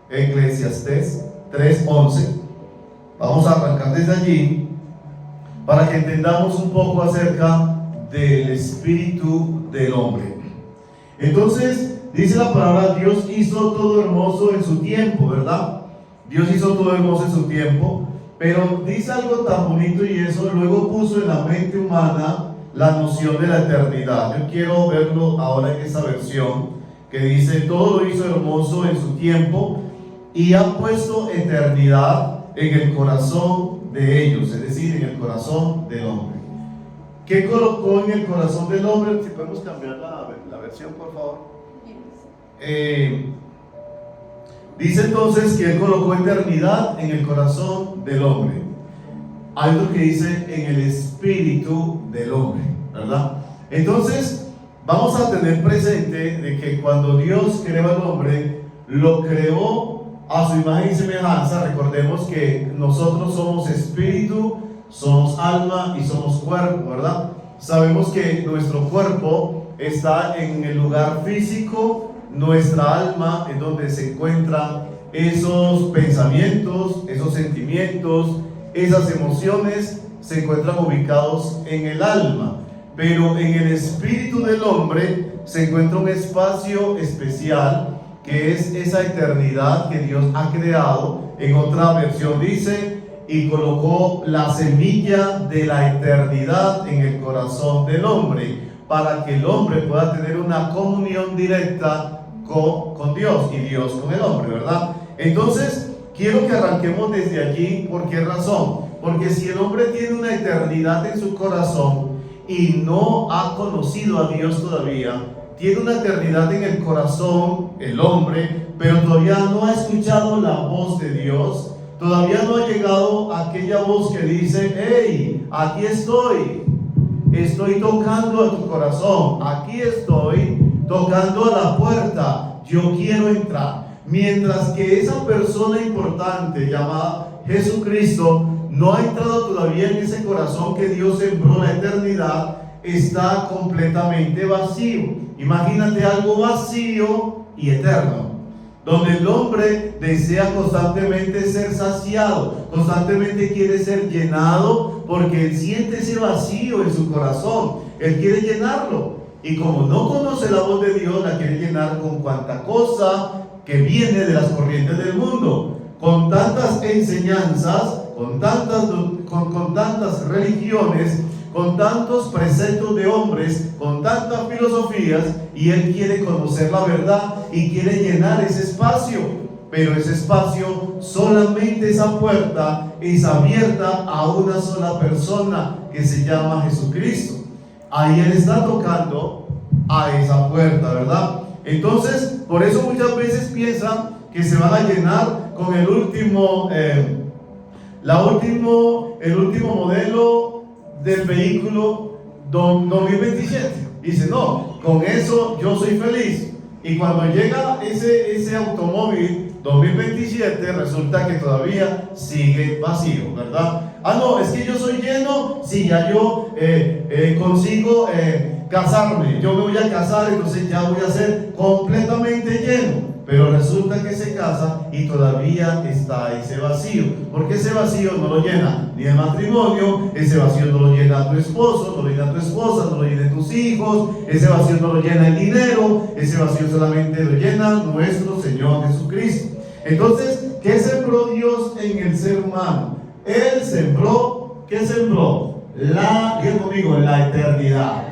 Eclesiastés 3:11. Vamos a arrancar desde allí para que entendamos un poco acerca del espíritu del hombre. Entonces, dice la palabra, Dios hizo todo hermoso en su tiempo, ¿verdad? Dios hizo todo hermoso en su tiempo, pero dice algo tan bonito, y eso luego puso en la mente humana la noción de la eternidad. Yo quiero verlo ahora en esta versión que dice, todo lo hizo hermoso en su tiempo y ha puesto eternidad en el corazón de ellos, es decir, en el corazón del hombre. ¿Qué colocó en el corazón del hombre? Si podemos cambiar la versión, por favor. Dice entonces que Él colocó eternidad en el corazón del hombre. Hay otro que dice en el espíritu del hombre, ¿verdad? Entonces, vamos a tener presente de que cuando Dios creó al hombre, lo creó a su imagen y semejanza. Recordemos que nosotros somos espíritu, somos alma y somos cuerpo, ¿verdad? Sabemos que nuestro cuerpo está en el lugar físico, nuestra alma es donde se encuentran esos pensamientos, esos sentimientos, esas emociones se encuentran ubicados en el alma, pero en el espíritu del hombre se encuentra un espacio especial que es esa eternidad que Dios ha creado. En otra versión dice, y colocó la semilla de la eternidad en el corazón del hombre, para que el hombre pueda tener una comunión directa con Dios y Dios con el hombre, ¿verdad? Entonces, quiero que arranquemos desde allí. ¿Por qué razón? Porque si el hombre tiene una eternidad en su corazón y no ha conocido a Dios todavía, tiene una eternidad en el corazón, el hombre, pero todavía no ha escuchado la voz de Dios, todavía no ha llegado aquella voz que dice, hey, aquí estoy tocando a tu corazón, aquí estoy tocando a la puerta, yo quiero entrar. Mientras que esa persona importante llamada Jesucristo no ha entrado todavía en ese corazón que Dios sembró la eternidad, está completamente vacío. Imagínate algo vacío y eterno, donde el hombre desea constantemente ser saciado, constantemente quiere ser llenado, porque él siente ese vacío en su corazón, él quiere llenarlo, y como no conoce la voz de Dios, la quiere llenar con cuanta cosa que viene de las corrientes del mundo, con tantas enseñanzas, con tantas religiones, con tantos preceptos de hombres, con tantas filosofías, y él quiere conocer la verdad y quiere llenar ese espacio. Pero ese espacio, solamente esa puerta es abierta a una sola persona, que se llama Jesucristo. Ahí él está tocando a esa puerta, ¿verdad? Entonces, por eso muchas veces piensan que se van a llenar con el último modelo del vehículo 2027. Dice, no, con eso yo soy feliz. Y cuando llega ese automóvil 2027, resulta que todavía sigue vacío, ¿verdad? Ah, no, es que yo soy lleno si ya yo consigo casarme. Yo me voy a casar, entonces ya voy a ser completamente lleno. Pero resulta que se casa y todavía está ese vacío, porque ese vacío no lo llena ni el matrimonio, ese vacío no lo llena tu esposo, no lo llena tu esposa, no lo llena tus hijos, ese vacío no lo llena el dinero, ese vacío solamente lo llena nuestro Señor Jesucristo. Entonces, ¿qué sembró Dios en el ser humano? Él sembró, ¿qué sembró? Diga conmigo, la eternidad.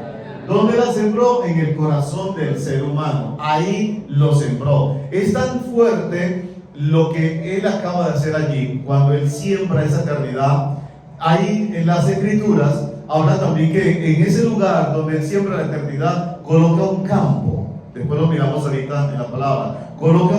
¿Dónde la sembró? En el corazón del ser humano. Ahí lo sembró. Es tan fuerte lo que Él acaba de hacer allí, cuando Él siembra esa eternidad. Ahí en las Escrituras habla también que en ese lugar donde Él siembra la eternidad, coloca un campo. Después lo miramos ahorita en la palabra. Coloca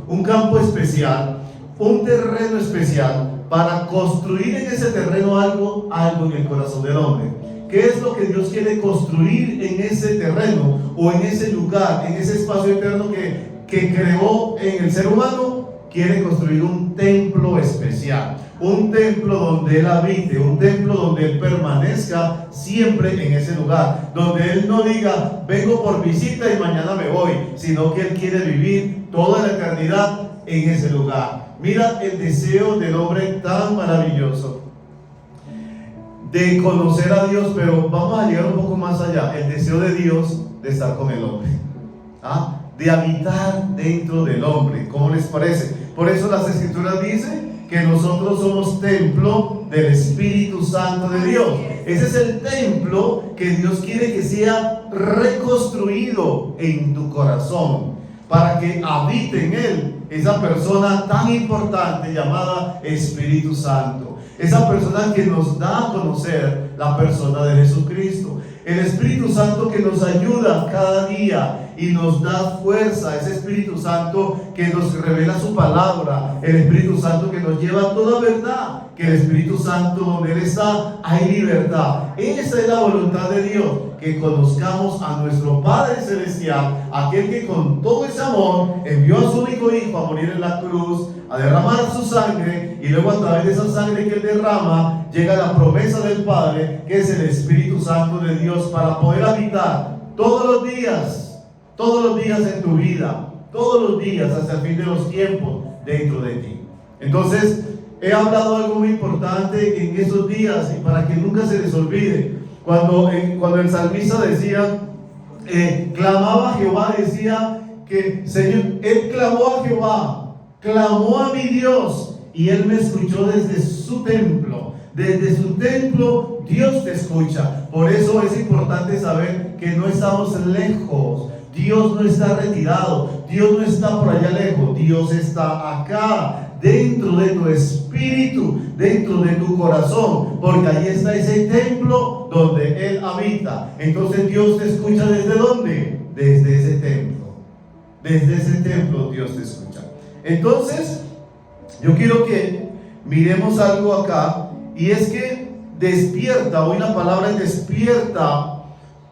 un campo especial, un terreno especial, para construir en ese terreno algo en el corazón del hombre. ¿Qué es lo que Dios quiere construir en ese terreno o en ese lugar, en ese espacio eterno que creó en el ser humano? Quiere construir un templo especial, un templo donde Él habite, un templo donde Él permanezca siempre en ese lugar, donde Él no diga, vengo por visita y mañana me voy, sino que Él quiere vivir toda la eternidad en ese lugar. Mira el deseo del hombre tan maravilloso de conocer a Dios, pero vamos a llegar un poco más allá. El deseo de Dios de estar con el hombre, de habitar dentro del hombre. ¿Cómo les parece? Por eso las Escrituras dicen que nosotros somos templo del Espíritu Santo de Dios. Ese es el templo que Dios quiere que sea reconstruido en tu corazón, para que habite en él esa persona tan importante llamada Espíritu Santo. Esa persona que nos da a conocer la persona de Jesucristo. El Espíritu Santo que nos ayuda cada día y nos da fuerza. Ese Espíritu Santo que nos revela su palabra. El Espíritu Santo que nos lleva a toda verdad. Que el Espíritu Santo, donde Él está, hay libertad. Esa es la voluntad de Dios. Que conozcamos a nuestro Padre Celestial, aquel que con todo ese amor envió a su único Hijo a morir en la cruz, a derramar su sangre, y luego a través de esa sangre que Él derrama llega la promesa del Padre, que es el Espíritu Santo de Dios, para poder habitar todos los días en tu vida, todos los días hasta el fin de los tiempos dentro de ti. Entonces he hablado algo muy importante en estos días, y para que nunca se les olvide, cuando el salmista decía, clamaba a Jehová, decía que Señor, él clamó a Jehová, clamó a mi Dios, y él me escuchó desde su templo. Desde su templo Dios te escucha. Por eso es importante saber que no estamos lejos. Dios no está retirado, Dios no está por allá lejos, Dios está acá, dentro de tu espíritu, dentro de tu corazón, porque ahí está ese templo donde Él habita. Entonces Dios te escucha ¿desde dónde? Desde ese templo. Desde ese templo Dios te escucha. Entonces, yo quiero que miremos algo acá, y es que despierta, hoy la palabra es despierta,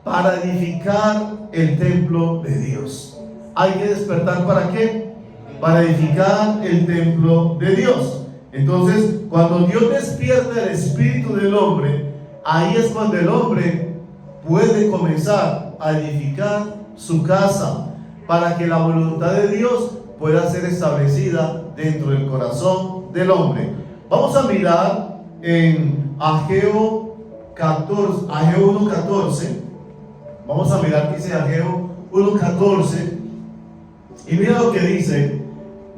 para edificar el templo de Dios. Hay que despertar, ¿para qué? Para edificar el templo de Dios. Entonces, cuando Dios despierta el espíritu del hombre, ahí es cuando el hombre puede comenzar a edificar su casa, para que la voluntad de Dios pueda ser establecida dentro del corazón del hombre. Vamos a mirar en Ageo 1:14. Vamos a mirar qué dice Ageo 1:14. Y mira lo que dice.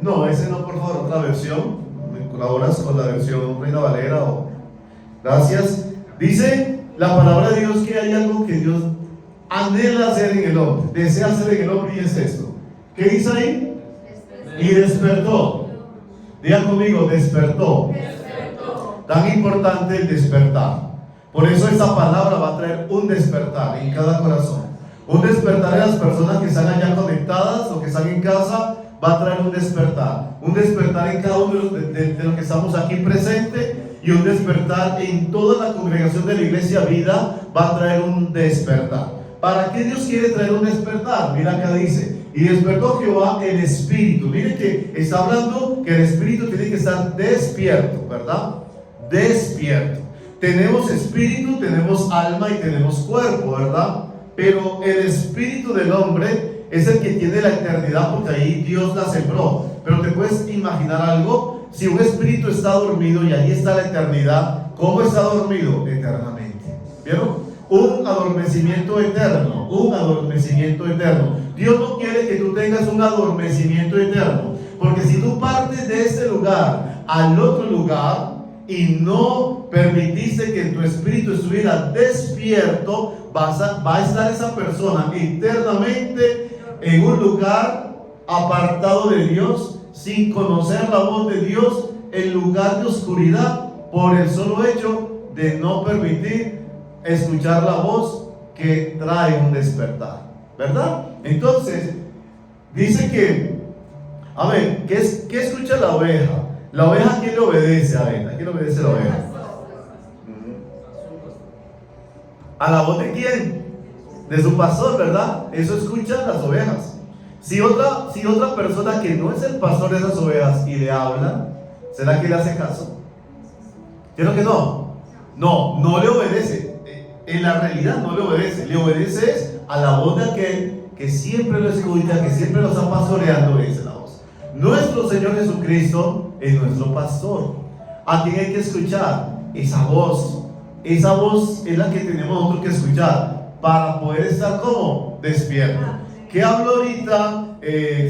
No, ese no, por favor, otra versión. ¿Me colaboras con la versión Reina Valera? Gracias. Dice la palabra de Dios que hay algo que Dios anhela hacer en el hombre, desea hacer en el hombre, y es esto. ¿Qué dice ahí? Y despertó. Diga conmigo, despertó. Tan importante el despertar. Por eso esa palabra va a traer un despertar en cada corazón. Un despertar en las personas que están allá conectadas o que están en casa, va a traer un despertar. Un despertar en cada uno de los que estamos aquí presentes, y un despertar en toda la congregación de la Iglesia Vida va a traer un despertar. ¿Para qué Dios quiere traer un despertar? Mira acá dice, y despertó Jehová el espíritu. Mire que está hablando que el espíritu tiene que estar despierto, ¿verdad? Despierto. Tenemos espíritu, tenemos alma y tenemos cuerpo, ¿verdad? Pero el espíritu del hombre es el que tiene la eternidad, porque ahí Dios la sembró. Pero te puedes imaginar algo: si un espíritu está dormido y ahí está la eternidad, ¿cómo está dormido? Eternamente. ¿Vieron? Un adormecimiento eterno, un adormecimiento eterno. Dios no quiere que tú tengas un adormecimiento eterno, porque si tú partes de este lugar al otro lugar y no permitiste que tu espíritu estuviera despierto, va a estar esa persona eternamente en un lugar apartado de Dios, sin conocer la voz de Dios, en lugar de oscuridad, por el solo hecho de no permitir escuchar la voz que trae un despertar, ¿verdad? Entonces, dice que, a ver, ¿qué escucha la oveja? ¿La oveja a quién le obedece? A ver, ¿a quién le obedece la oveja? ¿A la voz de quién? De su pastor, ¿verdad? Eso escuchan las ovejas. Si otra persona que no es el pastor de esas ovejas y le habla, ¿será que le hace caso? ¿Cierto que no? No le obedece. En la realidad no le obedece a la voz de aquel que siempre lo escucha, que siempre lo está pastoreando, dice la voz. Nuestro Señor Jesucristo es nuestro pastor. ¿A quién hay que escuchar? Esa voz. Esa voz es la que tenemos nosotros que escuchar para poder estar como despiertos. ¿Qué habló ahorita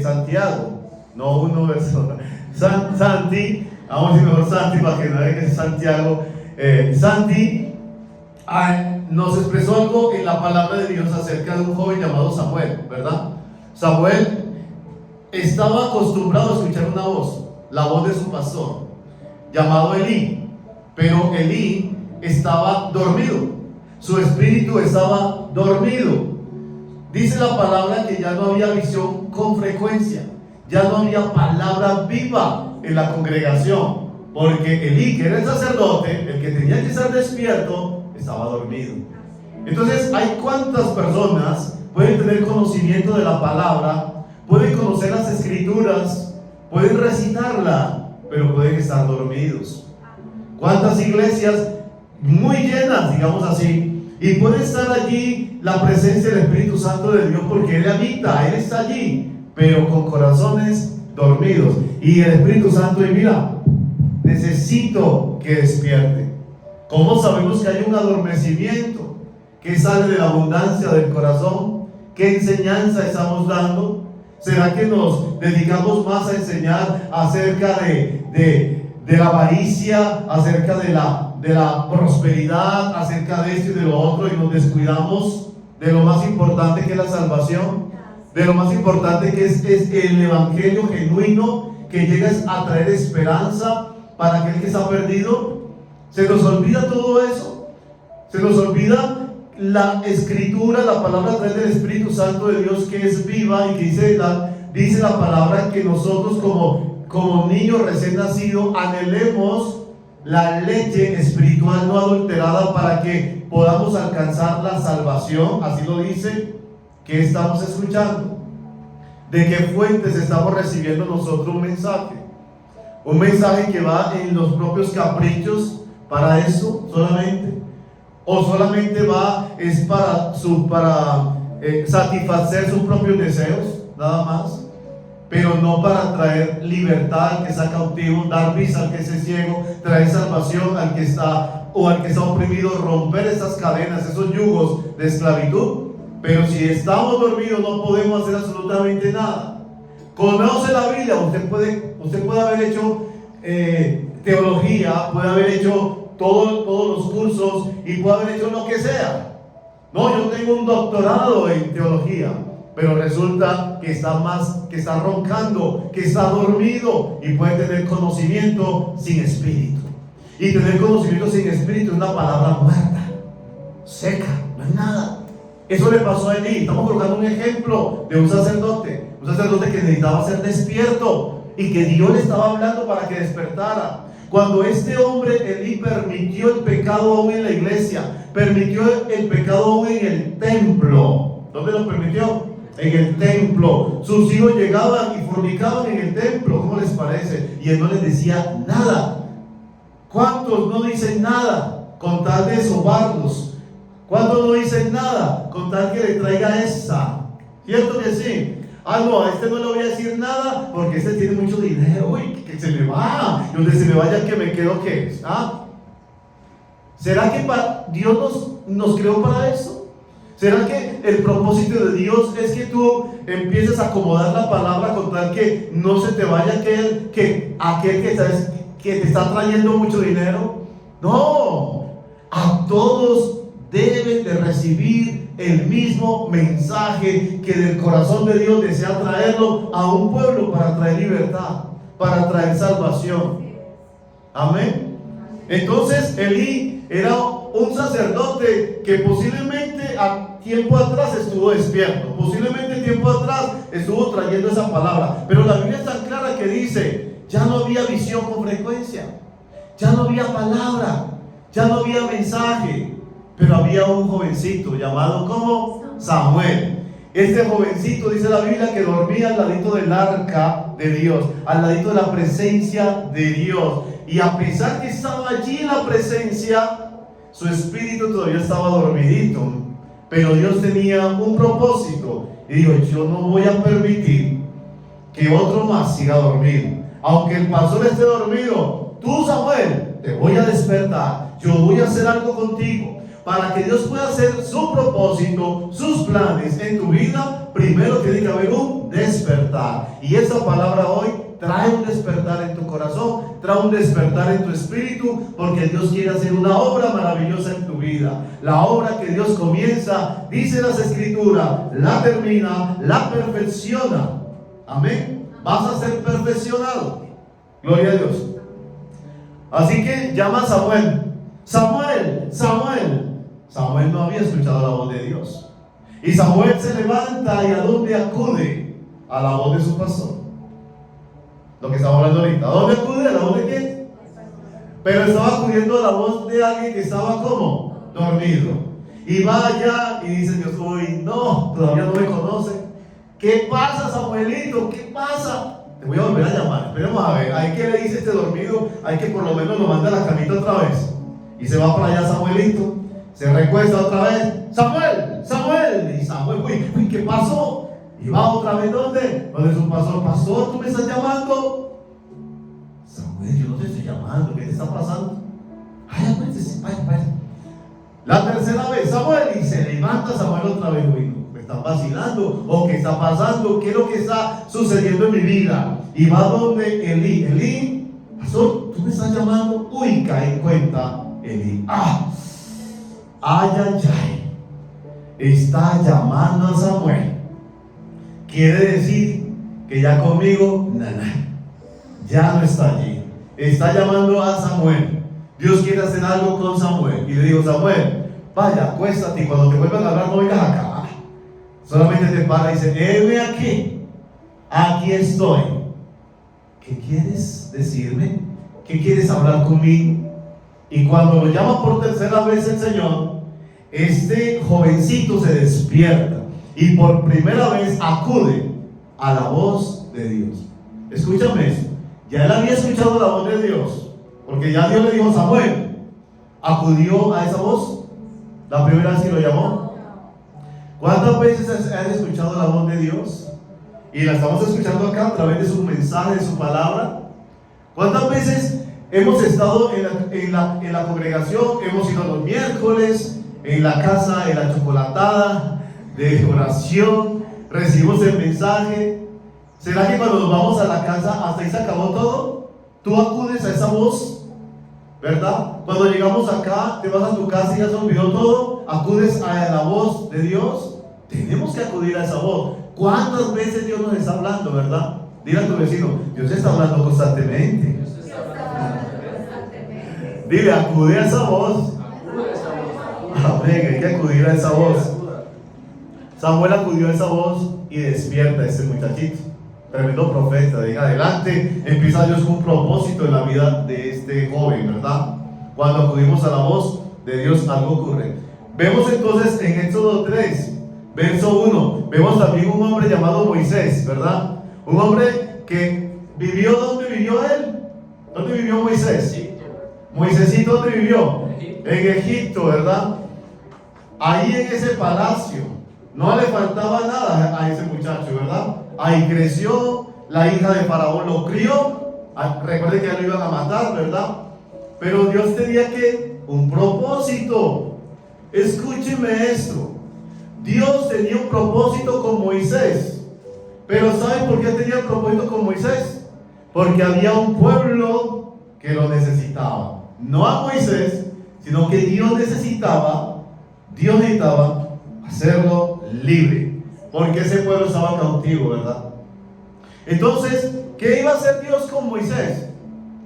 Santiago? No, uno verso. Santi, vamos a decir mejor Santi para que no vean que es Santiago. Santi nos expresó algo en la palabra de Dios acerca de un joven llamado Samuel, ¿verdad? Samuel estaba acostumbrado a escuchar una voz, la voz de su pastor, llamado Elí, pero Elí estaba dormido, su espíritu estaba dormido. Dice la palabra que ya no había visión con frecuencia, ya no había palabra viva en la congregación, porque Elí, que era el sacerdote, el que tenía que estar despierto, estaba dormido. Entonces, hay cuántas personas pueden tener conocimiento de la palabra, pueden conocer las escrituras, pueden recitarla, pero pueden estar dormidos. ¿Cuántas iglesias muy llenas, digamos así, y puede estar allí la presencia del Espíritu Santo de Dios porque Él habita, Él está allí, pero con corazones dormidos? Y el Espíritu Santo, y mira, necesito que despierte. ¿Cómo sabemos que hay un adormecimiento que sale de la abundancia del corazón? ¿Qué enseñanza estamos dando? ¿Será que nos dedicamos más a enseñar acerca de la avaricia, acerca de la prosperidad, acerca de esto y de lo otro, y nos descuidamos de lo más importante que es la salvación, de lo más importante que es el evangelio genuino que llega a traer esperanza para aquel que está perdido? Se nos olvida todo eso, se nos olvida la escritura, la palabra a través del Espíritu Santo de Dios, que es viva y que dice la palabra que nosotros como niños recién nacidos anhelemos la leche espiritual no adulterada para que podamos alcanzar la salvación. Así lo dice. ¿Qué estamos escuchando? ¿De qué fuentes estamos recibiendo nosotros un mensaje? Un mensaje que va en los propios caprichos para eso solamente, o solamente es para satisfacer sus propios deseos, nada más, pero no para traer libertad al que está cautivo, dar vista al que es ciego, traer salvación al que está oprimido, romper esas cadenas, esos yugos de esclavitud. Pero si estamos dormidos no podemos hacer absolutamente nada. Conoce la Biblia, usted puede haber hecho teología, puede haber hecho todos los cursos y puede haber hecho lo que sea. No, yo tengo un doctorado en teología, pero resulta que está roncando, que está dormido, y puede tener conocimiento sin espíritu. Y tener conocimiento sin espíritu es una palabra muerta, seca, no es nada. Eso le pasó a Elí. Estamos colocando un ejemplo de un sacerdote que necesitaba ser despierto y que Dios le estaba hablando para que despertara. Cuando este hombre Elí permitió el pecado aún en la iglesia, permitió el pecado aún en el templo. ¿Dónde lo permitió? En el templo. Sus hijos llegaban y fornicaban en el templo. ¿Cómo les parece? Y él no les decía nada. ¿Cuántos no dicen nada con tal de sobarlos? ¿Cuántos no dicen nada con tal que le traiga esa? ¿Cierto que sí? No, a este no le voy a decir nada porque este tiene mucho dinero. Uy, que se me va. Y donde se me vaya, que me quedo, ¿qué es? ¿Será que Dios nos creó para eso? ¿Será que el propósito de Dios es que tú empieces a acomodar la palabra con tal que no se te vaya aquel que te está trayendo mucho dinero? No, a todos deben de recibir el mismo mensaje que del corazón de Dios desea traerlo a un pueblo para traer libertad, para traer salvación. Amén. Entonces Elí era un sacerdote que posiblemente a tiempo atrás estuvo despierto, posiblemente tiempo atrás estuvo trayendo esa palabra, pero la Biblia es tan clara que dice, ya no había visión con frecuencia, ya no había palabra, ya no había mensaje. Pero había un jovencito llamado como Samuel. Este jovencito, dice la Biblia, que dormía al ladito del arca de Dios, al ladito de la presencia de Dios. Y a pesar que estaba allí en la presencia, su espíritu todavía estaba dormidito. Pero Dios tenía un propósito. Y dijo, yo no voy a permitir que otro más siga dormido. Aunque el pastor esté dormido, tú, Samuel, te voy a despertar. Yo voy a hacer algo contigo. Para que Dios pueda hacer su propósito, sus planes en tu vida, primero tiene que haber un despertar. Y esta palabra hoy trae un despertar en tu corazón, trae un despertar en tu espíritu, porque Dios quiere hacer una obra maravillosa en tu vida. La obra que Dios comienza, dice las Escrituras, la termina, la perfecciona. Amén. Vas a ser perfeccionado. Gloria a Dios. Así que llama a Samuel. Samuel, Samuel. Samuel no había escuchado la voz de Dios. Y Samuel se levanta, y ¿a dónde acude? A la voz de su pastor. Lo que estamos hablando ahorita. ¿A dónde acude? ¿A la voz de quién? Pero estaba acudiendo a la voz de alguien que estaba como dormido. Y va allá y dice Dios, uy, no, todavía no me conoce. ¿Qué pasa, Samuelito? ¿Qué pasa? Te voy a volver a llamar. Esperemos a ver. ¿Hay que le dice este dormido? Hay que por lo menos lo manda a la camita otra vez. Y se va para allá Samuelito. Se recuesta otra vez. Samuel, Samuel. Y Samuel, uy, ¿qué pasó? Y va otra vez, ¿dónde? Donde su pastor. Pastor, ¿tú me estás llamando? Samuel, yo no te estoy llamando. ¿Qué te está pasando? Ay, pues, vaya. La tercera vez, Samuel. Y se levanta Samuel otra vez. Uy, ¿me están vacilando? ¿O qué está pasando? ¿Qué es lo que está sucediendo en mi vida? Y va donde Elí. Elí, pastor, ¿tú me estás llamando? Uy, cae en cuenta Elí. Ay. Está llamando a Samuel. Quiere decir que ya conmigo, ya no está allí. Está llamando a Samuel. Dios quiere hacer algo con Samuel. Y le digo, Samuel, vaya, acuéstate, y cuando te vuelvan a hablar no vengas acá. Solamente te para y dice, heme aquí estoy. ¿Qué quieres decirme? ¿Qué quieres hablar conmigo? Y cuando lo llama por tercera vez el Señor, este jovencito se despierta y por primera vez acude a la voz de Dios. Escúchame esto. Ya él había escuchado la voz de Dios, porque ya Dios le dijo, Samuel, acudió a esa voz la primera vez que lo llamó. ¿Cuántas veces has escuchado la voz de Dios? Y la estamos escuchando acá a través de su mensaje, de su palabra. ¿Cuántas veces hemos estado en la congregación? Hemos ido los miércoles en la casa, en la chocolatada de oración, recibimos el mensaje. ¿Será que cuando nos vamos a la casa hasta ahí se acabó todo? Tú acudes a esa voz, ¿verdad? Cuando llegamos acá, te vas a tu casa y ya se olvidó todo, acudes a la voz de Dios. Tenemos que acudir a esa voz. ¿Cuántas veces Dios nos está hablando, verdad? Dile a tu vecino, Dios está hablando constantemente. Dile, acude a esa voz. Amén, hay que acudir a esa voz. Samuel acudió a esa voz y despierta a ese muchachito. Tremendo profeta. De ahí en adelante empieza Dios con un propósito en la vida de este joven, ¿verdad? Cuando acudimos a la voz de Dios, algo ocurre. Vemos entonces en Éxodo 3, verso 1, vemos también un hombre llamado Moisés, ¿verdad? Un hombre que vivió, ¿dónde vivió él? ¿Dónde vivió Moisés? Moisésito, ¿dónde vivió? En Egipto, ¿verdad? Ahí en ese palacio no le faltaba nada a ese muchacho, ¿verdad? Ahí creció, la hija de Faraón lo crió. Recuerden que ya lo iban a matar, ¿verdad? Pero Dios tenía un propósito. Escúcheme esto. Dios tenía un propósito con Moisés. Pero ¿saben por qué tenía un propósito con Moisés? Porque había un pueblo que lo necesitaba. No a Moisés, sino que Dios necesitaba hacerlo libre, porque ese pueblo estaba cautivo, ¿verdad? Entonces, ¿qué iba a hacer Dios con Moisés?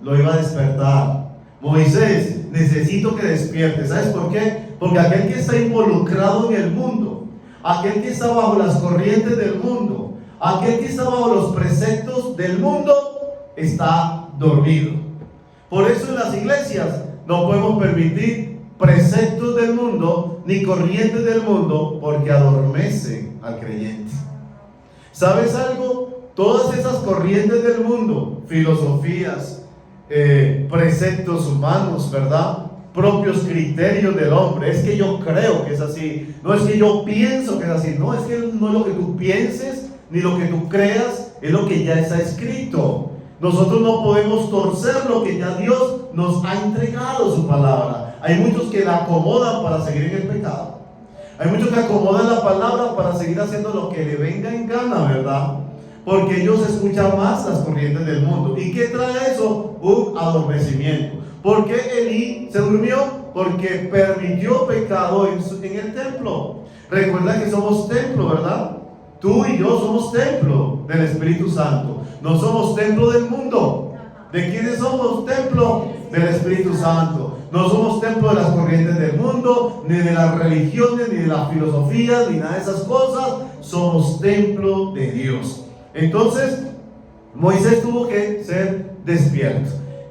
Lo iba a despertar. Moisés, necesito que despierte. ¿Sabes por qué? Porque aquel que está involucrado en el mundo, aquel que está bajo las corrientes del mundo, aquel que está bajo los preceptos del mundo, está dormido. Por eso en las iglesias no podemos permitir preceptos del mundo ni corrientes del mundo, porque adormecen al creyente. ¿Sabes algo? Todas esas corrientes del mundo, filosofías, preceptos humanos, ¿verdad? Propios criterios del hombre. Es que yo creo que es así, no es que yo pienso que es así, no, es que no es lo que tú pienses ni lo que tú creas, es lo que ya está escrito. Nosotros no podemos torcer lo que ya Dios nos ha entregado, su palabra. Hay muchos que la acomodan para seguir en el pecado. Hay muchos que acomodan la palabra para seguir haciendo lo que le venga en gana, ¿verdad? Porque ellos escuchan más las corrientes del mundo. ¿Y qué trae eso? Un adormecimiento. ¿Por qué Elí se durmió? Porque permitió pecado en el templo. Recuerda que somos templo, ¿verdad? Tú y yo somos templo del Espíritu Santo. No somos templo del mundo. ¿De quiénes somos templo? Del Espíritu Santo. No somos templo de las corrientes del mundo, ni de las religiones, ni de las filosofías, ni nada de esas cosas. Somos templo de Dios. Entonces, Moisés tuvo que ser despierto.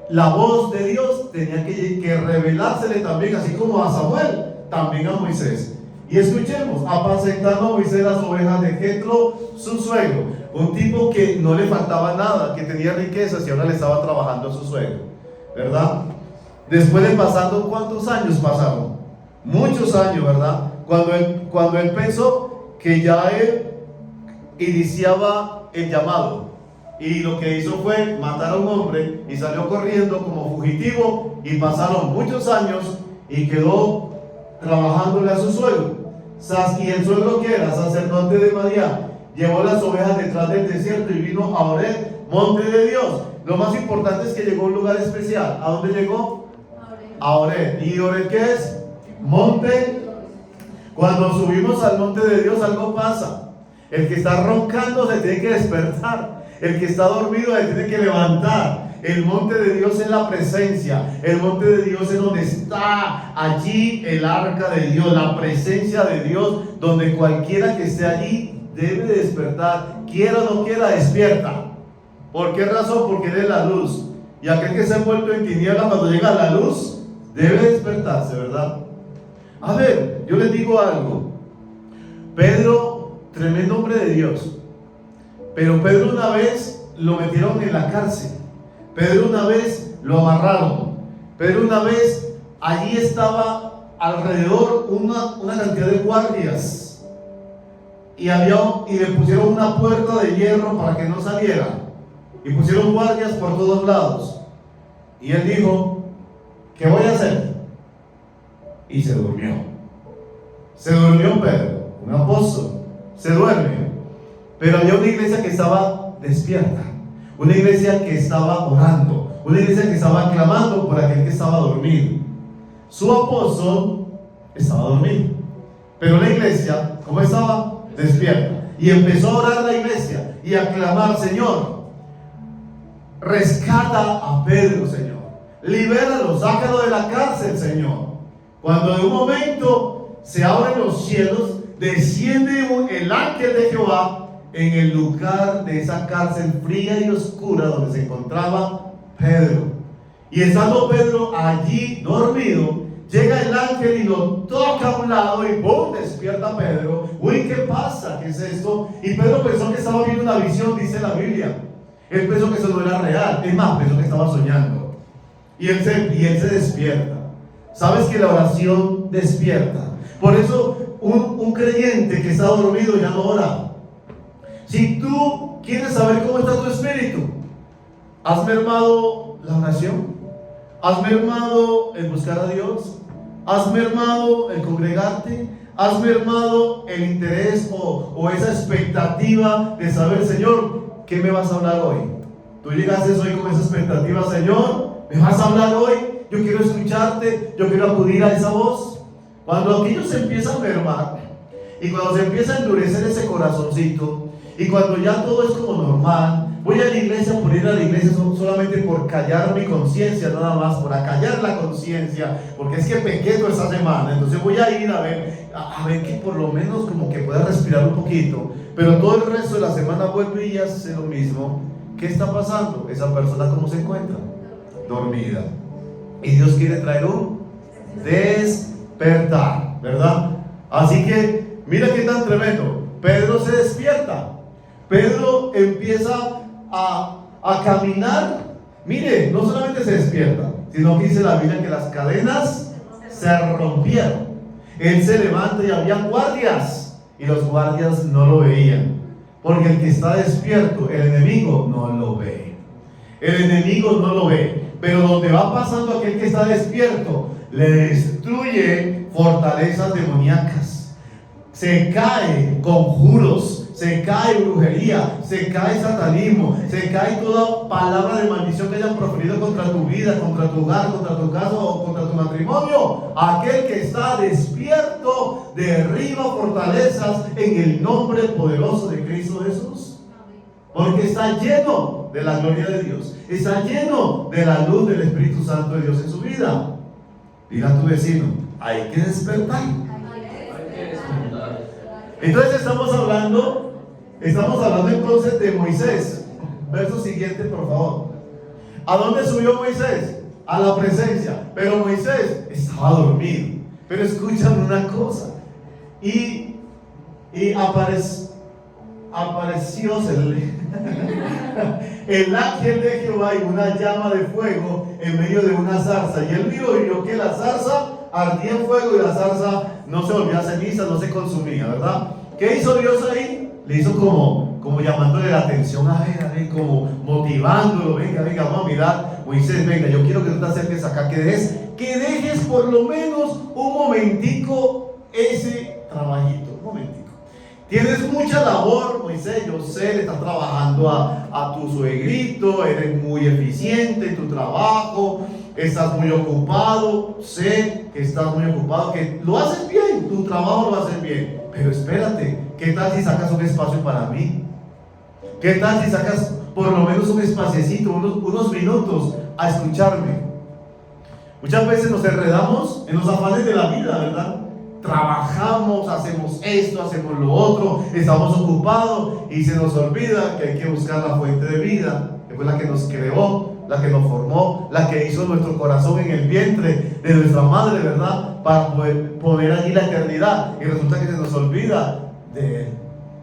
La voz de Dios tenía que revelársele también, así como a Samuel, también a Moisés. Y escuchemos: apacentando a Moisés las ovejas de Jetro, su suegro, un tipo que no le faltaba nada, que tenía riquezas y ahora le estaba trabajando a su suegro, ¿verdad? Después de pasando, ¿cuántos años pasaron? Muchos años, ¿verdad? Cuando él pensó que ya él iniciaba el llamado, y lo que hizo fue matar a un hombre y salió corriendo como fugitivo, y pasaron muchos años y quedó trabajándole a su suegro. Y el suegro, que era sacerdote de Madián, llevó las ovejas detrás del desierto y vino a Oreb, monte de Dios. Lo más importante es que llegó a un lugar especial. ¿A dónde llegó? A Oreb. ¿Y Oreb qué es? Monte. Cuando subimos al monte de Dios, algo pasa. El que está roncando se tiene que despertar. El que está dormido se tiene que levantar. El monte de Dios es la presencia. El monte de Dios es donde está allí el arca de Dios, la presencia de Dios, donde cualquiera que esté allí debe despertar. Quiera o no quiera, despierta. ¿Por qué razón? Porque Él es la luz. Y aquel que se ha envuelto en tinieblas, cuando llega a la luz, debe despertarse, ¿verdad? A ver, yo les digo algo. Pedro, tremendo hombre de Dios. Pero Pedro una vez lo metieron en la cárcel. Pedro una vez lo amarraron. Pedro una vez, allí estaba alrededor una cantidad de guardias. Y le pusieron una puerta de hierro para que no saliera. Y pusieron guardias por todos lados. Y él dijo: ¿qué voy a hacer? Y se durmió. Se durmió Pedro, un apóstol. Se duerme. Pero había una iglesia que estaba despierta. Una iglesia que estaba orando. Una iglesia que estaba clamando por aquel que estaba dormido. Su apóstol estaba dormido. Pero la iglesia, ¿cómo estaba? Despierta. Y empezó a orar la iglesia y a clamar: Señor, rescata a Pedro, Señor. Libéralo, sácalo de la cárcel, Señor. Cuando de un momento se abren los cielos, desciende el ángel de Jehová en el lugar de esa cárcel fría y oscura donde se encontraba Pedro. Y estando Pedro allí dormido, llega el ángel y lo toca a un lado y ¡pum!, despierta a Pedro. Uy, ¿qué pasa? ¿Qué es esto? Y Pedro pensó que estaba viendo una visión, dice la Biblia. Él pensó que eso no era real. Es más, pensó que estaba soñando. Y él se despierta. ¿Sabes que la oración despierta? Por eso un creyente que está dormido ya no ora. Si tú quieres saber cómo está tu espíritu, ¿has mermado la oración? ¿Has mermado el buscar a Dios? ¿Has mermado el congregarte? ¿Has mermado el interés o esa expectativa de saber, Señor, ¿qué me vas a hablar hoy? Tú llegaste hoy con esa expectativa: Señor, ¿me vas a hablar hoy? Yo quiero escucharte, yo quiero acudir a esa voz. Cuando aquello se empieza a mermar y cuando se empieza a endurecer ese corazoncito, y cuando ya todo es como normal, voy a la iglesia por ir a la iglesia solamente por callar mi conciencia, nada más, por acallar la conciencia, porque es que pequé toda esta semana, entonces voy a ir a ver que por lo menos como que pueda respirar un poquito, pero todo el resto de la semana vuelve y hace lo mismo. ¿Qué está pasando? Esa persona, ¿cómo se encuentra? Dormida. Y Dios quiere traer un despertar, ¿verdad? Así que mira qué tan tremendo. Pedro se despierta. Pedro empieza a caminar. Mire, no solamente se despierta, sino que dice la Biblia que las cadenas se rompieron. Él se levanta y había guardias, y los guardias no lo veían. Porque el que está despierto, el enemigo no lo ve. El enemigo no lo ve. Pero donde va pasando aquel que está despierto, le destruye fortalezas demoníacas. Se cae conjuros, se cae brujería, se cae satanismo, se cae toda palabra de maldición que hayan proferido contra tu vida, contra tu hogar, contra tu casa o contra tu matrimonio. Aquel que está despierto derriba fortalezas en el nombre poderoso de Cristo Jesús. Porque está lleno de la gloria de Dios, está lleno de la luz del Espíritu Santo de Dios en su vida. Dile a tu vecino, hay que despertar. Entonces estamos hablando entonces de Moisés. Verso siguiente, por favor. ¿A dónde subió Moisés? A la presencia. Pero Moisés estaba dormido. Pero escuchan una cosa. Y apareció el ángel de Jehová y una llama de fuego en medio de una zarza. Y él vio que la zarza ardía en fuego y la zarza no se volvía ceniza, no se consumía, ¿verdad? ¿Qué hizo Dios ahí? Le hizo como llamándole la atención a él, como motivándolo. Venga, vamos a mirar. Moisés, venga, yo quiero que tú te acerques acá, que dejes por lo menos un momentico ese trabajito, un momentico. Tienes mucha labor, Moisés, yo sé, le estás trabajando a tu suegrito, eres muy eficiente en tu trabajo, estás muy ocupado, sé que estás muy ocupado, que lo haces bien, tu trabajo lo haces bien, pero espérate, ¿qué tal si sacas un espacio para mí? ¿Qué tal si sacas por lo menos un espaciecito, unos minutos a escucharme? Muchas veces nos enredamos en los afanes de la vida, ¿verdad? Trabajamos, hacemos esto, hacemos lo otro, estamos ocupados y se nos olvida que hay que buscar la fuente de vida, que fue la que nos creó, la que nos formó, la que hizo nuestro corazón en el vientre de nuestra madre, ¿verdad? Para poner allí la eternidad. Y resulta que se nos olvida de Él.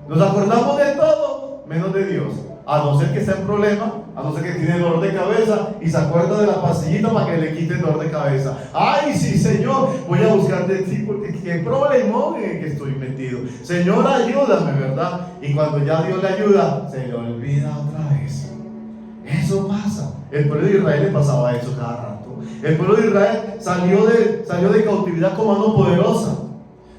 Nos acordamos de todo menos de Dios. A no ser que esté en problema, a no ser que tiene dolor de cabeza y se acuerda de la pastillita para que le quite el dolor de cabeza. Ay, sí, Señor, voy a buscar de ti porque qué problemón en el que estoy metido. Señor, ayúdame, ¿verdad? Y cuando ya Dios le ayuda, se le olvida otra vez. Eso pasa. El pueblo de Israel le pasaba eso cada rato. El pueblo de Israel salió de cautividad con mano poderosa.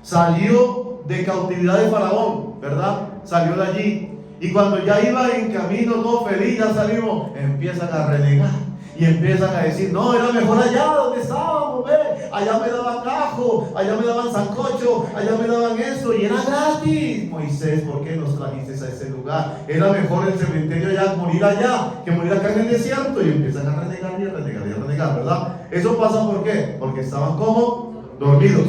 Salió de cautividad de Faraón, ¿verdad? Salió de allí. Y cuando ya iba en camino todo feliz, ya salimos, empiezan a renegar. Y empiezan a decir, no, era mejor allá donde estábamos, ve. Allá me daban ajo, allá me daban sancocho, allá me daban eso, y era gratis. Moisés, ¿por qué nos trajiste a ese lugar? Era mejor el cementerio allá, morir allá, que morir acá en el desierto. Y empiezan a renegar y a renegar y a renegar, ¿verdad? Eso pasa ¿por qué? Porque estaban como dormidos.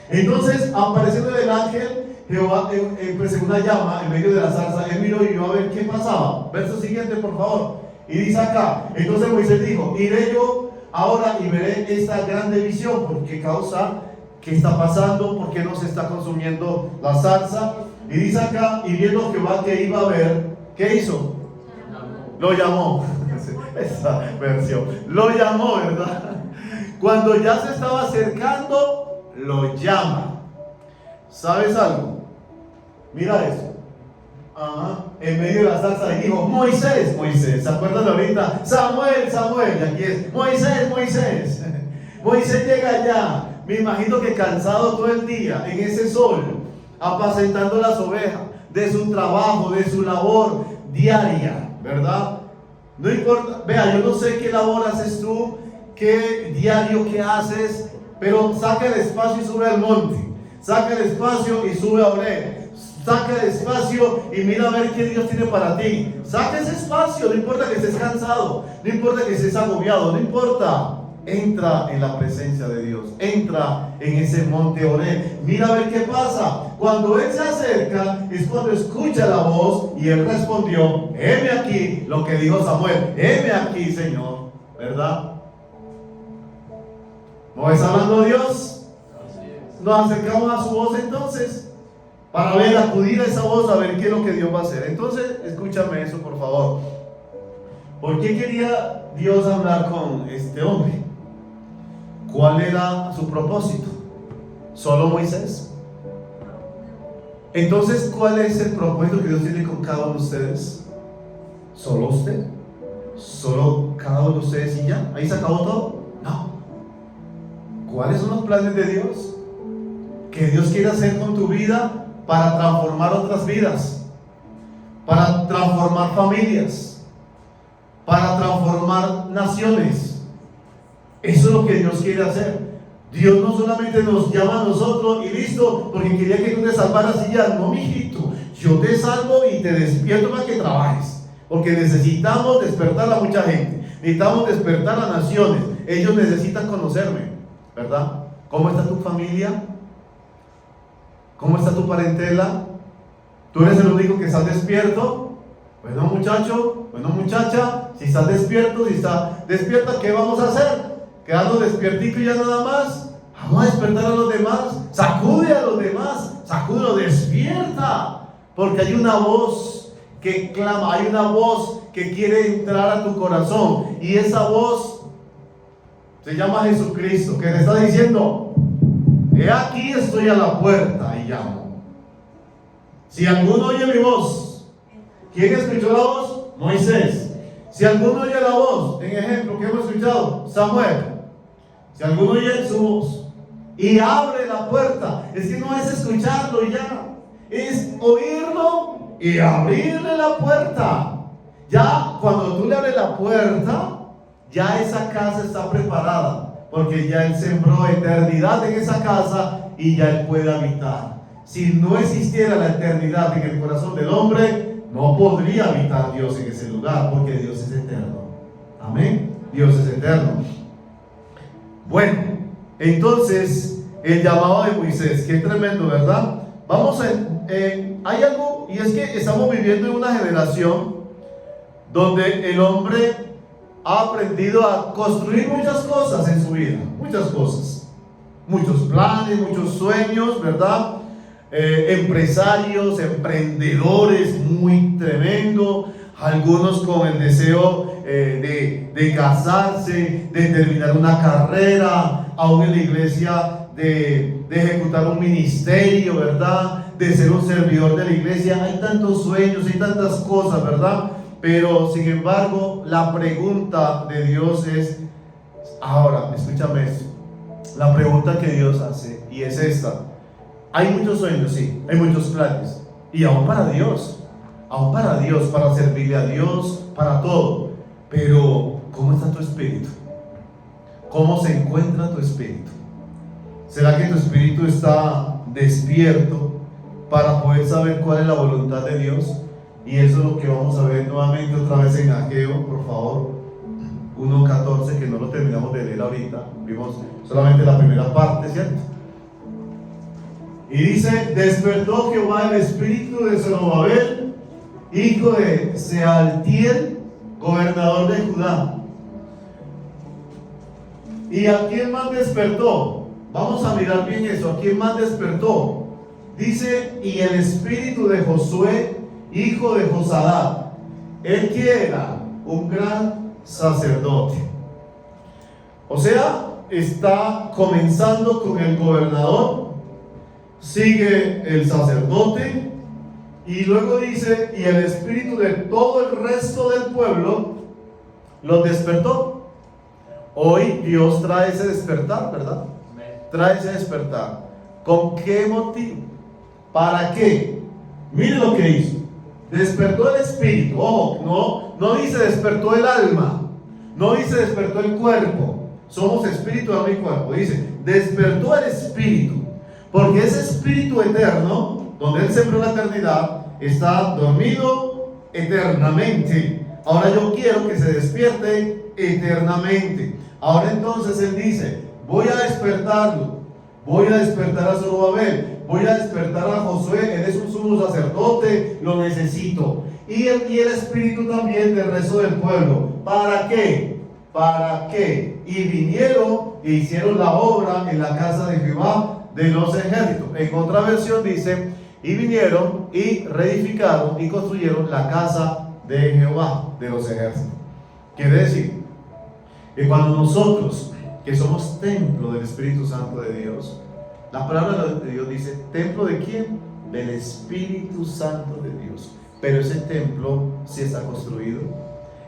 Entonces, apareciendo el ángel Jehová en una llama en medio de la zarza, él miró y vio a ver qué pasaba. Verso siguiente, por favor. Y dice acá, entonces Moisés dijo, iré yo ahora y veré esta grande visión. ¿Por qué causa? ¿Qué está pasando? ¿Por qué no se está consumiendo la zarza? Y dice acá, y viendo Jehová que iba a ver, ¿qué hizo? Lo llamó. Esa versión. Lo llamó, ¿verdad? Cuando ya se estaba acercando, lo llama. ¿Sabes algo? Mira eso. En medio de la zarza dijo, Moisés, ¿se acuerdan de ahorita? Samuel, y aquí es, Moisés. Moisés llega allá, me imagino que cansado todo el día, en ese sol, apacentando las ovejas, de su trabajo, de su labor diaria, ¿verdad? No importa, vea, yo no sé qué labor haces tú, qué diario que haces, pero saca el espacio y sube al monte. Saca el espacio y sube a Oreb. Saca el espacio y mira a ver qué Dios tiene para ti. Saca ese espacio, no importa que estés cansado, no importa que estés agobiado, no importa. Entra en la presencia de Dios, entra en ese monte Oreb. Mira a ver qué pasa. Cuando él se acerca es cuando escucha la voz y él respondió, heme aquí, lo que dijo Samuel, heme aquí, Señor, ¿verdad? ¿No está hablando Dios? Nos acercamos a su voz entonces para ver, acudir a esa voz a ver qué es lo que Dios va a hacer. Entonces, escúchame eso, por favor. ¿Por qué quería Dios hablar con este hombre? ¿Cuál era su propósito? ¿Solo Moisés? Entonces, ¿cuál es el propósito que Dios tiene con cada uno de ustedes? ¿Solo usted? ¿Solo cada uno de ustedes y ya? ¿Ahí se acabó todo? No. ¿Cuáles son los planes de Dios? ¿Qué Dios quiere hacer con tu vida para transformar otras vidas? Para transformar familias, para transformar naciones. Eso es lo que Dios quiere hacer. Dios no solamente nos llama a nosotros y listo, porque quería que tú te salvaras y ya. No, mijito, yo te salvo y te despierto para que trabajes, porque necesitamos despertar a mucha gente, necesitamos despertar a naciones. Ellos necesitan conocerme, ¿verdad? ¿Cómo está tu familia? ¿Cómo está tu parentela? ¿Tú eres el único que estás despierto? Bueno, muchacho, bueno, muchacha, si estás despierto, si estás despierta, ¿qué vamos a hacer? ¿Quedarnos despiertitos y ya nada más? Vamos a despertar a los demás. Sacude a los demás, sacudo, despierta, porque hay una voz que clama, hay una voz que quiere entrar a tu corazón, y esa voz se llama Jesucristo, que te está diciendo: he aquí estoy a la puerta y llamo. Si alguno oye mi voz, ¿quién escuchó la voz? Moisés. Si alguno oye la voz, en ejemplo, ¿qué hemos escuchado? Samuel. Si alguno oye su voz y abre la puerta, es que no es escucharlo y ya, es oírlo y abrirle la puerta. Ya cuando tú le abres la puerta, ya esa casa está preparada, porque ya Él sembró eternidad en esa casa y ya Él puede habitar. Si no existiera la eternidad en el corazón del hombre, no podría habitar Dios en ese lugar, porque Dios es eterno. Amén. Dios es eterno. Bueno, entonces el llamado de Moisés, qué tremendo, ¿verdad? Vamos a, hay algo, y es que estamos viviendo en una generación donde el hombre ha aprendido a construir muchas cosas en su vida, muchas cosas, muchos planes, muchos sueños, ¿verdad? Empresarios, emprendedores, muy tremendo, algunos con el deseo de casarse, de terminar una carrera, aún en la iglesia de ejecutar un ministerio, ¿verdad? De ser un servidor de la iglesia. Hay tantos sueños, hay tantas cosas, ¿verdad? Pero sin embargo, la pregunta de Dios es, ahora, escúchame esto, la pregunta que Dios hace, y es esta: hay muchos sueños, sí, hay muchos planes, y aún para Dios, para servirle a Dios, para todo. Pero, ¿cómo está tu espíritu? ¿Cómo se encuentra tu espíritu? ¿Será que tu espíritu está despierto para poder saber cuál es la voluntad de Dios? Y eso es lo que vamos a ver nuevamente otra vez en Ageo, por favor, 1:14, que no lo terminamos de leer ahorita, vimos solamente la primera parte, ¿cierto? Y dice: despertó Jehová el espíritu de Zorobabel, hijo de Sealtiel, gobernador de Judá. ¿Y a quién más despertó? Vamos a mirar bien eso. ¿A quién más despertó? Dice: y el espíritu de Josué, hijo de Josadat. Él que era un gran sacerdote. O sea, está comenzando con el gobernador, sigue el sacerdote, y luego dice: y el espíritu de todo el resto del pueblo los despertó. Hoy Dios trae ese despertar, ¿verdad? Trae ese despertar. ¿Con qué motivo? ¿Para qué? Mire lo que hizo. Despertó el espíritu. Ojo, no dice despertó el alma, no dice despertó el cuerpo. Somos espíritu, alma y cuerpo. Dice despertó el espíritu, porque ese espíritu eterno, donde Él sembró la eternidad, está dormido eternamente. Ahora yo quiero que se despierte eternamente. Ahora entonces Él dice: voy a despertarlo, voy a despertar a Zorobabel, voy a despertar a Josué, él es un sumo sacerdote, lo necesito. Y el espíritu también del resto del pueblo. ¿Para qué? ¿Para qué? Y vinieron e hicieron la obra en la casa de Jehová de los ejércitos. En otra versión dice: y vinieron y reedificaron y construyeron la casa de Jehová de los ejércitos. Quiere decir que cuando nosotros, que somos templo del Espíritu Santo de Dios, la palabra de Dios dice: ¿templo de quién? del Espíritu Santo de Dios. Pero ese templo sí está construido,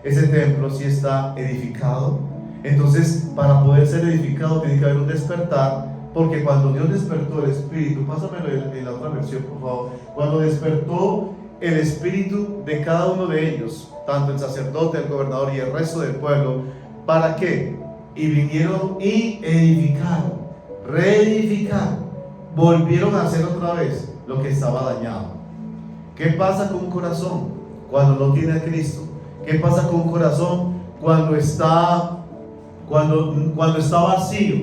ese templo sí está edificado. Entonces, para poder ser edificado tiene que haber un despertar, porque cuando Dios despertó el Espíritu, pásamelo en la otra versión por favor, cuando despertó el Espíritu de cada uno de ellos, tanto el sacerdote, el gobernador y el resto del pueblo, ¿para qué? Y vinieron y edificaron, reedificaron, volvieron a hacer otra vez lo que estaba dañado. ¿Qué pasa con un corazón cuando no tiene a Cristo? ¿Qué pasa con un corazón cuando está vacío?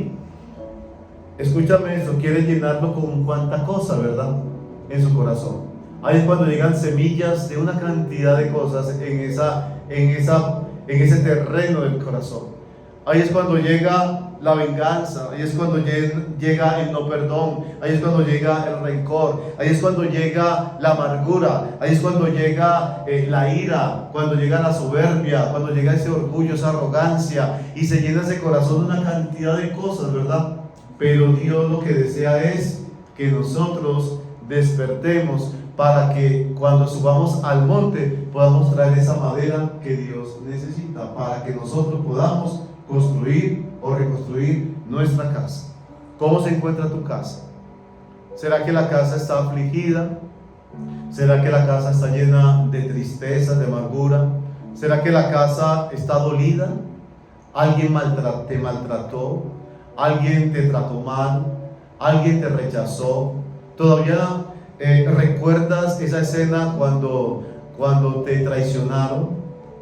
Escúchame esto, quiere llenarlo con cuánta cosa, ¿verdad? En su corazón. Ahí es cuando llegan semillas de una cantidad de cosas en ese terreno del corazón. Ahí es cuando llega la venganza, ahí es cuando llega el no perdón, ahí es cuando llega el rencor, ahí es cuando llega la amargura, ahí es cuando llega la ira, cuando llega la soberbia, cuando llega ese orgullo, esa arrogancia, y se llena ese corazón de una cantidad de cosas, ¿verdad? Pero Dios lo que desea es que nosotros despertemos para que cuando subamos al monte podamos traer esa madera que Dios necesita para que nosotros podamos construir o reconstruir nuestra casa. ¿Cómo se encuentra tu casa? ¿Será que la casa está afligida? ¿Será que la casa está llena de tristeza, de amargura? ¿Será que la casa está dolida? ¿Alguien te maltrató? ¿Alguien te trató mal? ¿Alguien te rechazó? ¿Todavía recuerdas esa escena cuando te traicionaron?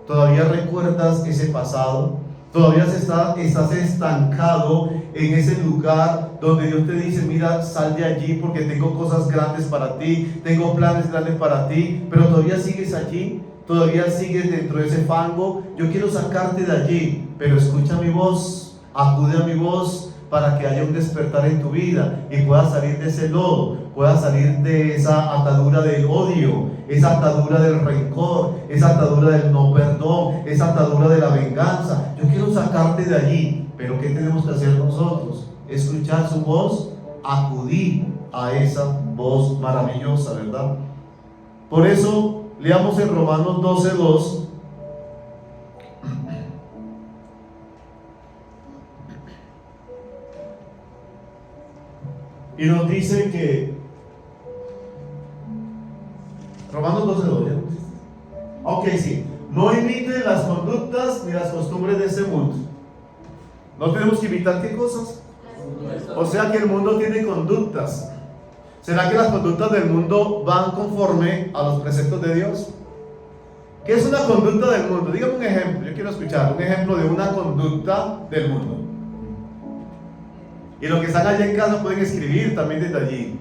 ¿Todavía recuerdas ese pasado? ¿Todavía estás estancado en ese lugar donde Dios te dice, mira, sal de allí porque tengo cosas grandes para ti, tengo planes grandes para ti, pero todavía sigues allí? ¿Todavía sigues dentro de ese fango? Yo quiero sacarte de allí, pero escucha mi voz, acude a mi voz para que haya un despertar en tu vida y puedas salir de ese lodo, puedas salir de esa atadura del odio, esa atadura del rencor, esa atadura del no perdón, esa atadura de la venganza. Yo quiero sacarte de allí, pero ¿qué tenemos que hacer nosotros? Escuchar su voz, acudir a esa voz maravillosa, ¿verdad? Por eso leamos en Romanos 12:2. Y nos dice que Romanos 12:2, ¿ya? Ok, sí. No imiten las conductas ni las costumbres de este mundo. No tenemos que imitar qué cosas. O sea que el mundo tiene conductas. ¿Será que las conductas del mundo van conforme a los preceptos de Dios? ¿Qué es una conducta del mundo? Dígame un ejemplo, yo quiero escuchar un ejemplo de una conducta del mundo. Y los que están allá en casa pueden escribir también desde allí.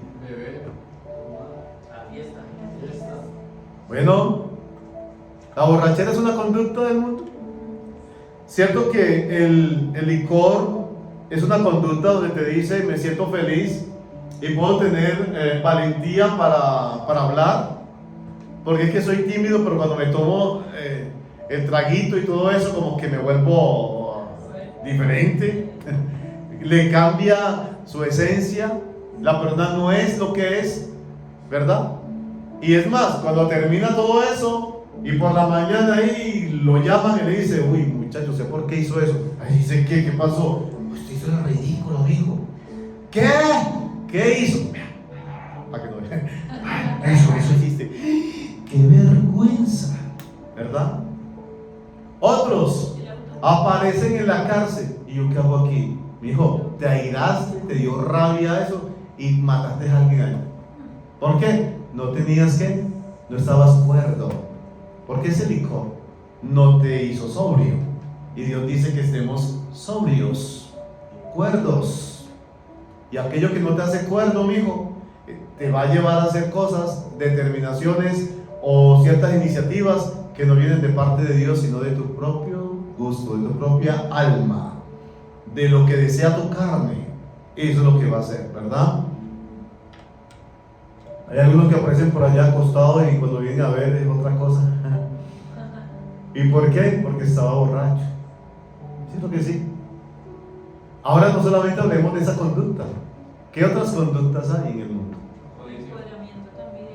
Bueno, la borrachera es una conducta del mundo. Cierto que el licor es una conducta donde te dice me siento feliz y puedo tener valentía para hablar, porque es que soy tímido, pero cuando me tomo el traguito y todo eso como que me vuelvo diferente. Le cambia su esencia, la persona no es lo que es, ¿verdad? Y es más, cuando termina todo eso y por la mañana ahí lo llaman y le dice, uy muchacho, sé por qué hizo eso. Ahí dice, ¿qué pasó? Usted hizo el ridículo, hijo. ¿Qué hizo? Para que no vean. Eso hiciste. ¡Qué vergüenza! ¿Verdad? Otros aparecen en la cárcel. ¿Y yo qué hago aquí? Mi hijo, te airaste, te dio rabia eso y mataste a alguien ahí. ¿Por qué? No tenías que, no estabas cuerdo. Porque ese licor no te hizo sobrio. Y Dios dice que estemos sobrios, cuerdos. Y aquello que no te hace cuerdo, mi hijo, te va a llevar a hacer cosas, determinaciones o ciertas iniciativas que no vienen de parte de Dios, sino de tu propio gusto, de tu propia alma, de lo que desea tu carne. Eso es lo que va a hacer, ¿verdad? Hay algunos que aparecen por allá acostados y cuando vienen a ver es otra cosa. ¿Y por qué? Porque estaba borracho. ¿Cierto que sí? Ahora no solamente hablemos de esa conducta. ¿Qué otras conductas hay en el mundo?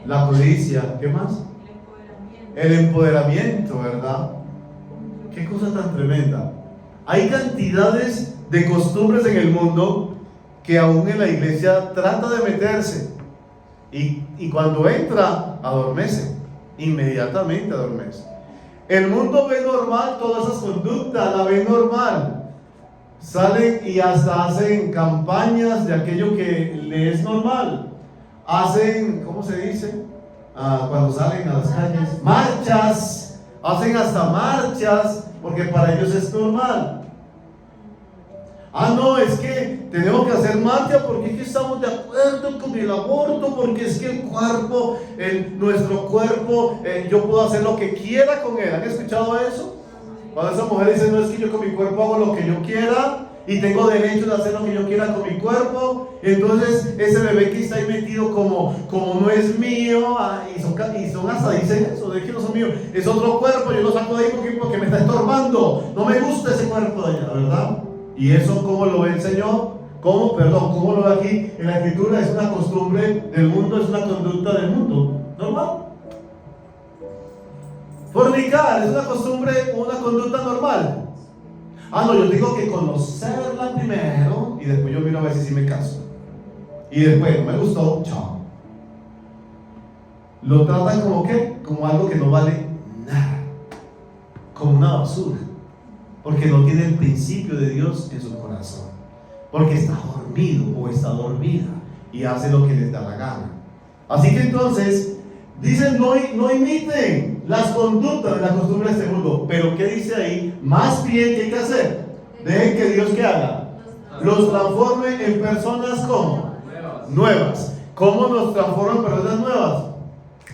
La codicia, ¿qué más? El empoderamiento, ¿verdad? Qué cosa tan tremenda. Hay cantidades de costumbres en el mundo que aún en la iglesia trata de meterse. Y cuando entra, adormece. Inmediatamente adormece. El mundo ve normal todas esas conductas, la ve normal. Salen y hasta hacen campañas de aquello que le es normal. Hacen, ¿cómo se dice? Cuando salen a las calles, marchas. Hacen hasta marchas porque para ellos es normal. No, es que tenemos que hacer marcha porque es que estamos de acuerdo con el aborto, porque es que el cuerpo, nuestro cuerpo, yo puedo hacer lo que quiera con él. ¿Han escuchado eso? Cuando esa mujer dice, no, es que yo con mi cuerpo hago lo que yo quiera y tengo derecho de hacer lo que yo quiera con mi cuerpo. Entonces ese bebé que está ahí metido como no es mío, y son hasta dicen eso, de que no son míos, es otro cuerpo, yo lo saco de ahí porque me está estorbando, no me gusta ese cuerpo de allá, ¿verdad? Y eso, ¿cómo lo ve el Señor? ¿Cómo lo ve aquí en la Escritura? Es una costumbre del mundo, es una conducta del mundo, normal. Fornicar es una costumbre, una conducta normal. No, yo tengo que conocerla primero y después yo miro a ver si me caso. Y después, no me gustó, chao. Lo tratan como ¿qué? Como algo que no vale nada, como una basura, porque no tiene el principio de Dios en su corazón, porque está dormido o está dormida y hace lo que les da la gana. Así que entonces dicen, no imiten las conductas, las costumbres de este mundo. Pero ¿qué dice ahí? Más bien, ¿qué hay que hacer? Dejen que Dios ¿qué haga? Los transforme en personas ¿cómo? Nuevas. ¿Cómo nos transforma en personas nuevas?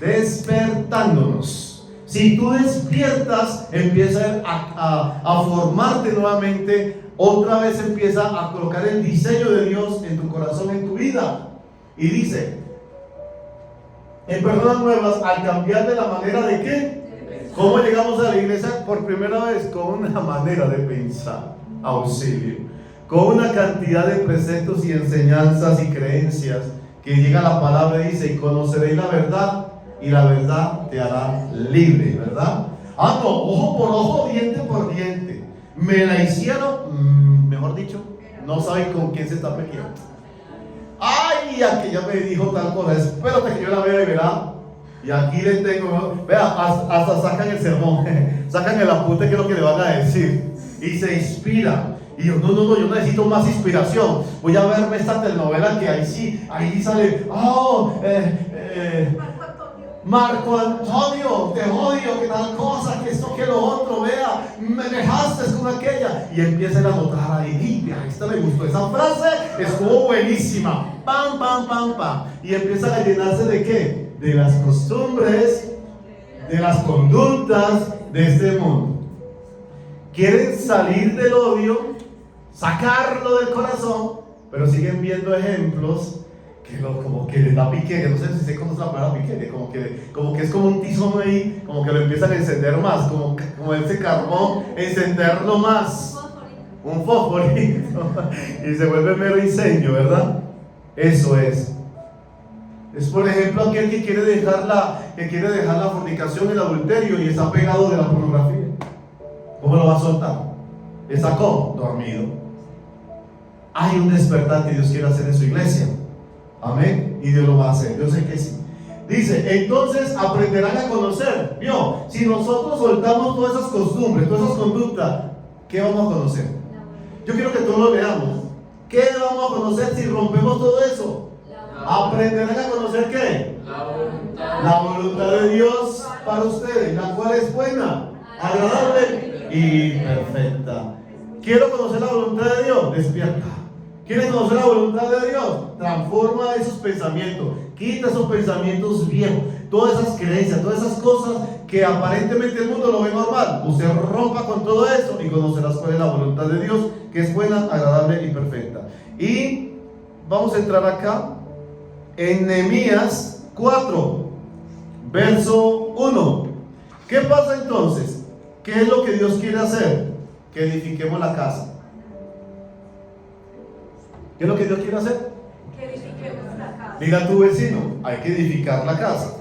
Despertándonos. Si tú despiertas, empieza a formarte nuevamente. Otra vez empieza a colocar el diseño de Dios en tu corazón, en tu vida. Y dice, en personas nuevas, al cambiar de la manera de ¿qué? ¿Cómo llegamos a la iglesia por primera vez? Con una manera de pensar, auxilio, con una cantidad de preceptos y enseñanzas y creencias que llega la palabra y dice, y conoceréis la verdad y la verdad te hará libre, ¿verdad? No, ojo por ojo, diente por diente. Me la hicieron, mejor dicho, no saben con quién se está peleando. Ay, aquella me dijo tal cosa, espérate que yo la vea y verá. Y aquí le tengo, vea, hasta sacan el sermón, sacan el apunte que es lo que le van a decir. Y se inspira. Y yo, no, yo necesito más inspiración. Voy a verme esta telenovela que ahí sale, Marco Antonio, te odio, que tal cosa, que esto, que lo otro, vea, me dejaste con aquella. Y empiezan a notar ahí, vea, esta me gustó, esa frase estuvo buenísima, pam, pam, pam, pam. Y empiezan a llenarse de ¿qué? De las costumbres, de las conductas de este mundo. Quieren salir del odio, sacarlo del corazón, pero siguen viendo ejemplos como que les da piquete. No sé si se conoce la palabra piquete, como que es como un tizón ahí, como que lo empiezan a encender más, como ese carbón, encenderlo más, un fosforito, y se vuelve mero incendio, ¿verdad? Eso es por ejemplo aquel que quiere dejar la fornicación y el adulterio y está pegado de la pornografía. ¿Cómo lo va a soltar? ¿Está cómo? Dormido. Hay un despertar que Dios quiere hacer en su iglesia. Amén. Y Dios lo va a hacer. Yo sé que sí. Dice, entonces aprenderán a conocer. ¿Vio? Si nosotros soltamos todas esas costumbres, todas esas conductas, ¿qué vamos a conocer? Yo quiero que todos lo veamos. ¿Qué vamos a conocer si rompemos todo eso? Aprenderán a conocer ¿qué? La voluntad de Dios para ustedes, la cual es buena, agradable y perfecta. ¿Quiero conocer la voluntad de Dios? Despierta. ¿Quieres conocer la voluntad de Dios? Transforma esos pensamientos, quita esos pensamientos viejos, todas esas creencias, todas esas cosas que aparentemente el mundo lo ve normal. Usted rompa con todo eso y conocerás cuál es la voluntad de Dios, que es buena, agradable y perfecta. Y vamos a entrar acá en Nehemías 4, verso 1. ¿Qué pasa entonces? ¿Qué es lo que Dios quiere hacer? Que edifiquemos la casa. ¿Qué es lo que Dios quiere hacer? Que edifiquemos la casa. Diga a tu vecino, hay que edificar la casa.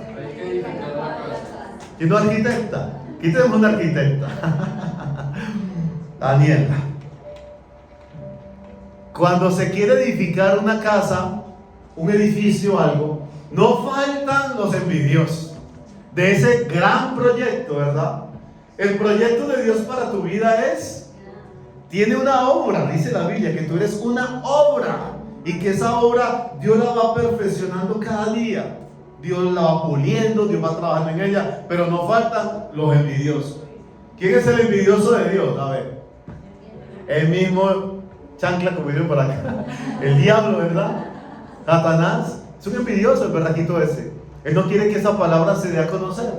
¿Quién no arquitecta? Aquí tenemos una arquitecta. Daniela. Cuando se quiere edificar una casa, un edificio, algo, no faltan los envidiosos de ese gran proyecto, ¿verdad? El proyecto de Dios para tu vida tiene una obra, dice la Biblia, que tú eres una obra y que esa obra Dios la va perfeccionando cada día. Dios la va puliendo, Dios va trabajando en ella, pero no faltan los envidiosos. ¿Quién es el envidioso de Dios? A ver, el mismo chancla que vino por acá, el diablo, ¿verdad? Satanás, es un envidioso, el berraquito ese. Él no quiere que esa palabra se dé a conocer.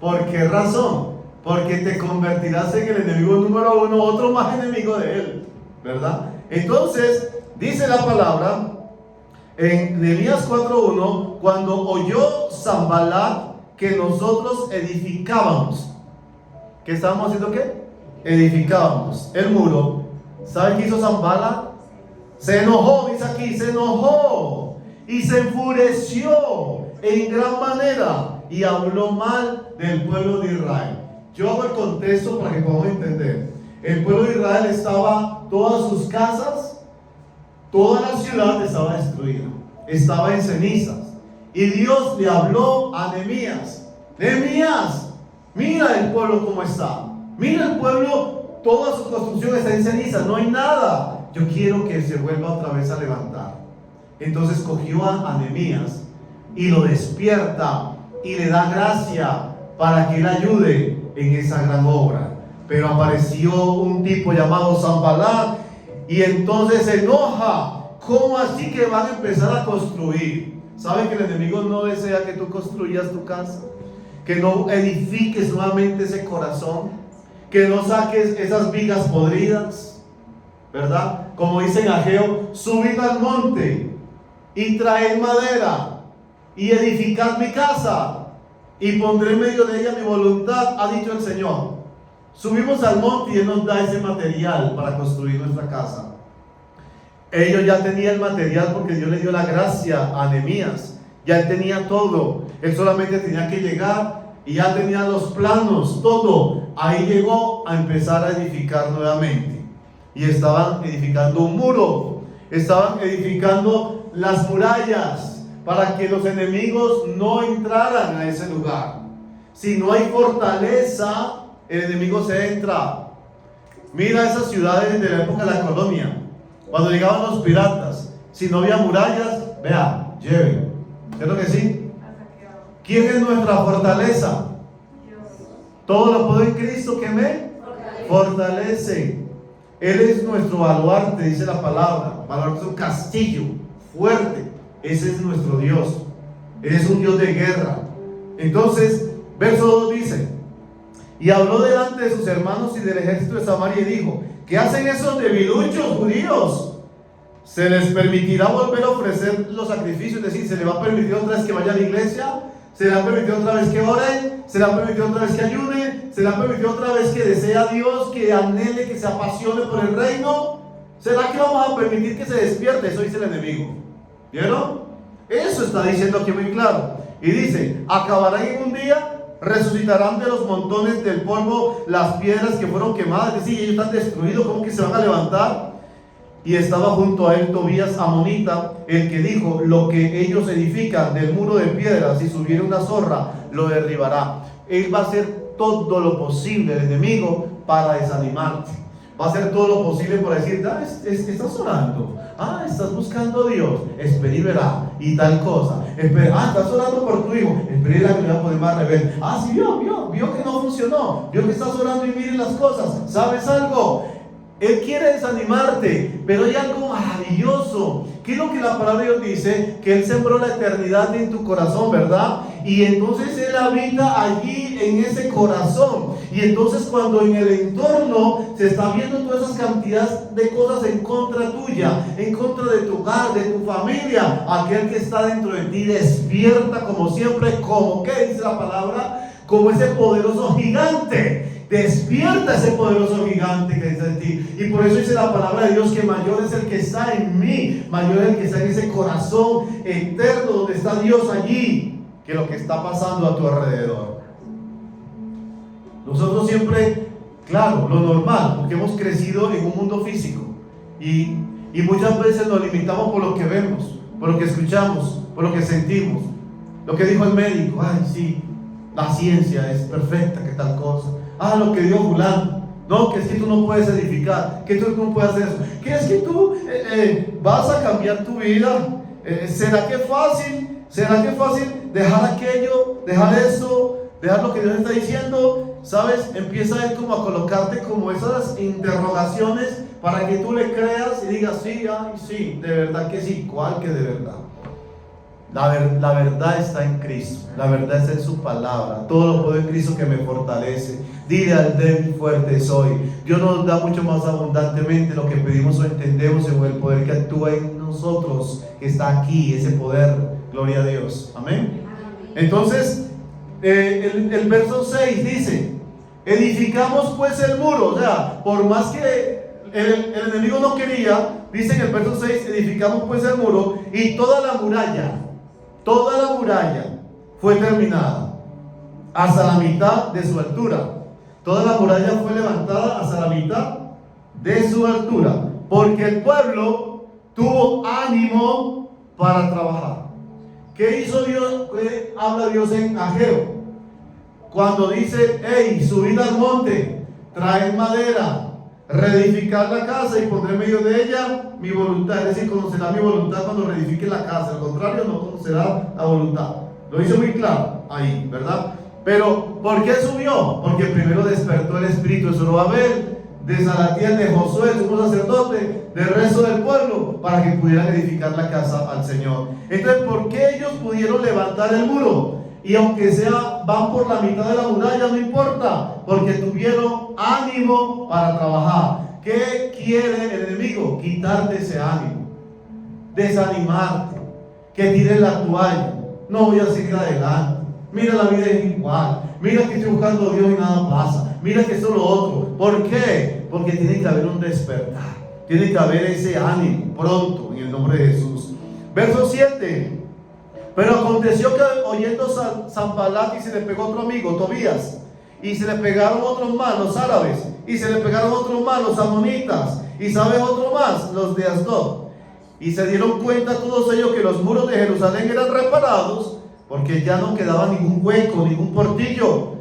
¿Por qué razón? Porque te convertirás en el enemigo número uno, otro más enemigo de él, ¿verdad? Entonces, dice la palabra en Nehemías 4:1, cuando oyó Sanballat que nosotros edificábamos. ¿Qué estábamos haciendo? ¿Qué? Edificábamos el muro. ¿Sabe qué hizo Sanballat? Se enojó, dice aquí, se enojó y se enfureció en gran manera y habló mal del pueblo de Israel. Yo hago el contexto para que podamos entender. El pueblo de Israel estaba, todas sus casas, toda la ciudad estaba destruida, estaba en cenizas. Y Dios le habló a Nehemías: Nehemías, mira el pueblo cómo está. Mira el pueblo, toda su construcción está en cenizas, no hay nada. Yo quiero que se vuelva otra vez a levantar. Entonces cogió a Nehemías y lo despierta y le da gracia para que él ayude en esa gran obra. Pero apareció un tipo llamado Sanballat y entonces se enoja. ¿Cómo así que van a empezar a construir? ¿Saben que el enemigo no desea que tú construyas tu casa? Que no edifiques nuevamente ese corazón, que no saques esas vigas podridas, ¿verdad? Como dice en Ageo: subid al monte y traed madera y edificad mi casa y pondré en medio de ella mi voluntad, ha dicho el Señor. Subimos al monte y Él nos da ese material para construir nuestra casa. Ellos ya tenían el material porque Dios le dio la gracia a Nehemías. Ya él tenía todo. Él solamente tenía que llegar y ya tenía los planos, todo. Ahí llegó a empezar a edificar nuevamente. Y estaban edificando un muro. Estaban edificando las murallas para que los enemigos no entraran a ese lugar. Si no hay fortaleza, el enemigo se entra. Mira esas ciudades de la época de la colonia, cuando llegaban los piratas, si no había murallas, vea, lleven. ¿Cierto que sí? ¿Quién es nuestra fortaleza? Todo lo puedo en Cristo que me fortalece. Él es nuestro baluarte, dice la palabra. Baluarte es un castillo fuerte. Ese es nuestro Dios. Él es un Dios de guerra. Entonces, verso 2 dice: y habló delante de sus hermanos y del ejército de Samaria y dijo: ¿qué hacen esos debiluchos judíos? ¿Se les permitirá volver a ofrecer los sacrificios? Es decir, ¿se les va a permitir otra vez que vaya a la iglesia? ¿Se les va a permitir otra vez que oren? ¿Se les va a permitir otra vez que ayunen? ¿Se les va a permitir otra vez que desee a Dios, que anhele, que se apasione por el reino? ¿Será que vamos a permitir que se despierte? Eso dice el enemigo. ¿Vieron? Eso está diciendo aquí muy claro. Y dice: acabarán en un día, resucitarán de los montones del polvo las piedras que fueron quemadas. Es decir, ellos están destruidos, ¿cómo que se van a levantar? Y estaba junto a él Tobías amonita, el que dijo: lo que ellos edifican del muro de piedra, si subiera una zorra, lo derribará. Él va a hacer todo lo posible, el enemigo, para desanimarte. Va a hacer todo lo posible para decir: estás orando, estás buscando a Dios, espera y verá, y tal cosa. Espera, estás orando por tu hijo, espera y la que le va a poner más rebelde. Sí, vio que no funcionó, vio que estás orando y miren las cosas. ¿Sabes algo? Él quiere desanimarte, pero hay algo maravilloso. ¿Qué es lo que la palabra de Dios dice? Que Él sembró la eternidad en tu corazón, ¿verdad? Y entonces Él habita allí en ese corazón. Y entonces cuando en el entorno se está viendo todas esas cantidades de cosas en contra tuya, en contra de tu hogar, de tu familia, aquel que está dentro de ti despierta como siempre, como, ¿qué dice la palabra? Como ese poderoso gigante. Despierta ese poderoso gigante que está en ti. Y por eso dice la palabra de Dios que mayor es el que está en mí, mayor es el que está en ese corazón eterno donde está Dios allí, que lo que está pasando a tu alrededor. Nosotros siempre, claro, lo normal, porque hemos crecido en un mundo físico y muchas veces nos limitamos por lo que vemos, por lo que escuchamos, por lo que sentimos. Lo que dijo el médico, ay sí, la ciencia es perfecta, que tal cosa. Ah, lo que dijo fulano, no, que es que tú no puedes edificar, que tú no puedes hacer eso, que es que tú vas a cambiar tu vida. ¿Será que es fácil? ¿Será que es fácil dejar aquello, dejar esto, dejar lo que Dios está diciendo? ¿Sabes? Empieza él como a colocarte como esas interrogaciones para que tú le creas y digas, sí, ay, sí, de verdad que sí. ¿Cuál que de verdad? La verdad está en Cristo, la verdad está en su palabra. Todo lo puedo en Cristo que me fortalece. Dile al débil, fuerte soy. Dios nos da mucho más abundantemente lo que pedimos o entendemos según el poder que actúa en nosotros, que está aquí, ese poder. Gloria a Dios. Amén. Entonces, el verso 6 dice: edificamos pues el muro. O sea, por más que el enemigo no quería, dice en el verso 6, edificamos pues el muro, y toda la muralla fue terminada hasta la mitad de su altura. Toda la muralla fue levantada hasta la mitad de su altura, porque el pueblo tuvo ánimo para trabajar. ¿Qué hizo Dios? ¿Qué habla Dios en Ageo? Cuando dice, hey, subid al monte, traed madera, reedificar la casa y pondré en medio de ella mi voluntad. Es decir, conocerá mi voluntad cuando reedifique la casa. Al contrario, no conocerá la voluntad. Lo dice muy claro ahí, ¿verdad? Pero, ¿por qué subió? Porque primero despertó el espíritu de Zorobabel, de Salatiel, de Josué, sumo sacerdote, del resto del pueblo, para que pudieran edificar la casa al Señor. Entonces, ¿por qué ellos pudieron levantar el muro? Y aunque sea, van por la mitad de la muralla, no importa, porque tuvieron ánimo para trabajar. ¿Qué quiere el enemigo? Quitarte ese ánimo, desanimarte, que tires la toalla. No voy a seguir adelante. Mira, la vida es igual. Mira que estoy buscando a Dios y nada pasa. Mira que esto es lo otro. ¿Por qué? Porque tiene que haber un despertar. Tiene que haber ese ánimo pronto en el nombre de Jesús. Verso 7. Pero aconteció que oyendo Sanballat, y se le pegó otro amigo, Tobías, y se le pegaron otros más, los árabes, y se le pegaron otros más, los amonitas, y sabes otro más, los de Asdod. Y se dieron cuenta todos ellos que los muros de Jerusalén eran reparados, porque ya no quedaba ningún hueco, ningún portillo.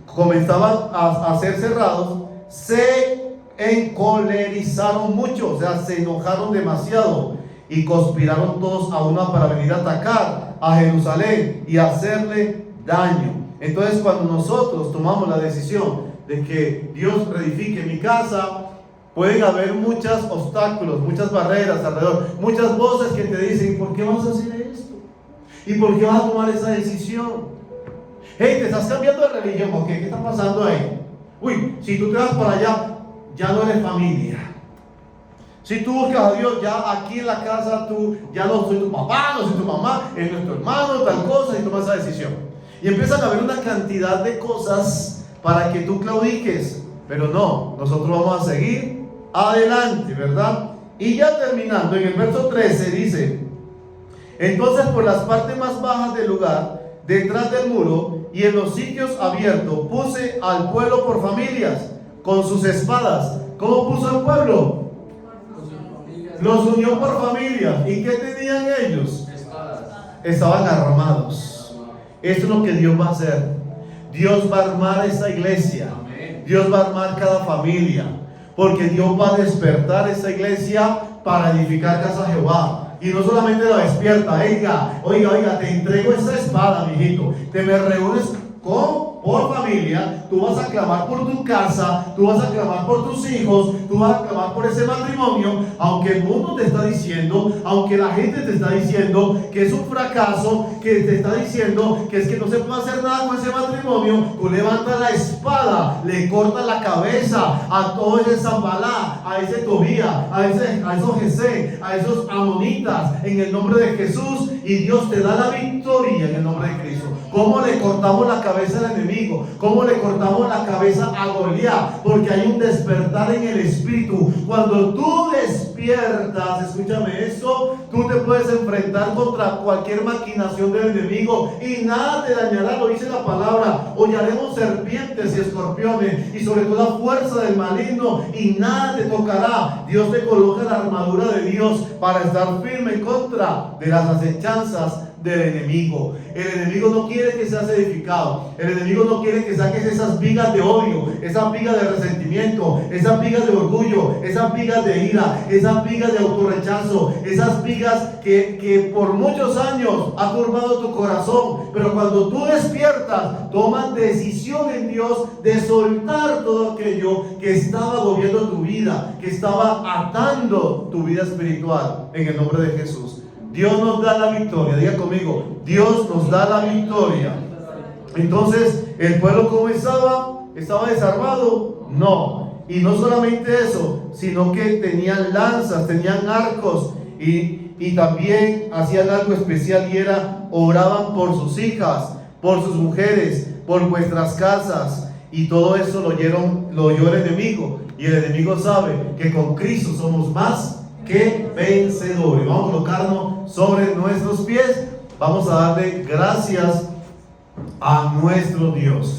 Comenzaban a ser cerrados. Se encolerizaron mucho, o sea, se enojaron demasiado, y conspiraron todos a una para venir a atacar a Jerusalén y hacerle daño. Entonces, cuando nosotros tomamos la decisión de que Dios reedifique mi casa, pueden haber muchos obstáculos, muchas barreras alrededor, muchas voces que te dicen, ¿por qué vas a hacer esto? ¿Y por qué vas a tomar esa decisión? Hey, te estás cambiando de religión, ¿por qué? ¿Qué está pasando ahí? Uy, si tú te vas para allá, ya no eres familia. Si tú buscas a Dios, ya aquí en la casa tú, ya no soy tu papá, no soy tu mamá, es nuestro hermano, tal cosa, y tomas esa decisión. Y empiezan a haber una cantidad de cosas para que tú claudiques, pero no, nosotros vamos a seguir adelante, ¿verdad? Y ya terminando, en el verso 13 dice: entonces por las partes más bajas del lugar, detrás del muro y en los sitios abiertos, puse al pueblo por familias, con sus espadas. ¿Cómo puso al pueblo? Los unió por familias. ¿Y qué tenían ellos? Espadas. Estaban armados. Esto es lo que Dios va a hacer. Dios va a armar esta iglesia. Dios va a armar cada familia, porque Dios va a despertar esta iglesia para edificar casa de Jehová. Y no solamente la despierta, oiga, te entrego esta espada, mijito. Te me reúnes por familia, tú vas a clamar por tu casa, tú vas a clamar por tus hijos, tú vas a clamar por ese matrimonio, aunque el mundo te está diciendo, aunque la gente te está diciendo que es un fracaso, que te está diciendo que es que no se puede hacer nada con ese matrimonio, tú levantas la espada, le cortas la cabeza a todo ese Sanballat, a ese Tobías, a esos Gesem, a esos amonitas, en el nombre de Jesús, y Dios te da la victoria en el nombre de Cristo. cómo le cortamos la cabeza al enemigo, cómo le cortamos la cabeza a Goliat, porque hay un despertar en el espíritu. Cuando tú despiertas, escúchame esto, tú te puedes enfrentar contra cualquier maquinación del enemigo y nada te dañará, lo dice la palabra. Hollaremos serpientes y escorpiones y sobre todo la fuerza del maligno y nada te tocará. Dios te coloca la armadura de Dios para estar firme en contra de las acechanzas del enemigo. El enemigo no quiere que seas edificado. El enemigo no quiere que saques esas vigas de odio, esas vigas de resentimiento, esas vigas de orgullo, esas vigas de ira, esas vigas de autorrechazo, esas vigas que por muchos años ha turbado tu corazón. Pero cuando tú despiertas, tomas decisión en Dios de soltar todo aquello que estaba agobiando tu vida, que estaba atando tu vida espiritual, en el nombre de Jesús. Dios nos da la victoria. Diga conmigo, Dios nos da la victoria. Entonces, ¿el pueblo cómo estaba? ¿Estaba desarmado? No. Y no solamente eso, sino que tenían lanzas, tenían arcos y también hacían algo especial, y era: oraban por sus hijas, por sus mujeres, por vuestras casas. Y todo eso lo oyó el enemigo. Y el enemigo sabe que con Cristo somos más que vencedores. Vamos a colocarnos sobre nuestros pies. Vamos a darle gracias a nuestro Dios.